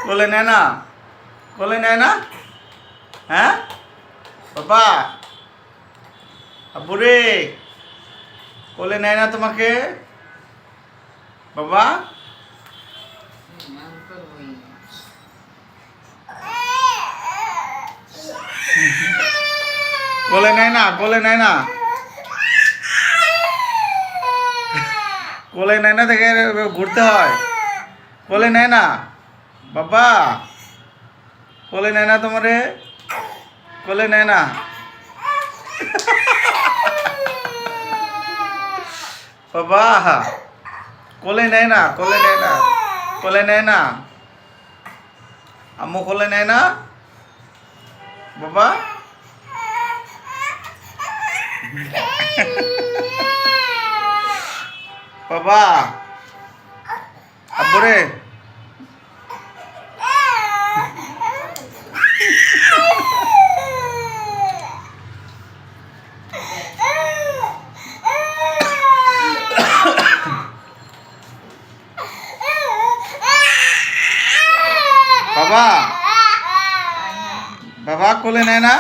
কোলে নেয় না? কোলে নেয় না? হ্যাঁ বাবা, আব্বুরে কোলে নেয় না তোমাকে বাবা? কোলে নেয় না? কোলে নেয় না? কোলে নেয় না দেখে ঘুরতে হয়। কোলে নেয় না বাবা? কোলে নেয় না তোমারে? কোলে নেয় না? বাবা কোলে নেয় না? কোলে নেয় না? কোলে নেয় না? আম্মু কোলে নেয় না বাবা? বাবা আব্বুরে বাবা, বাবা কোলে নেয় না?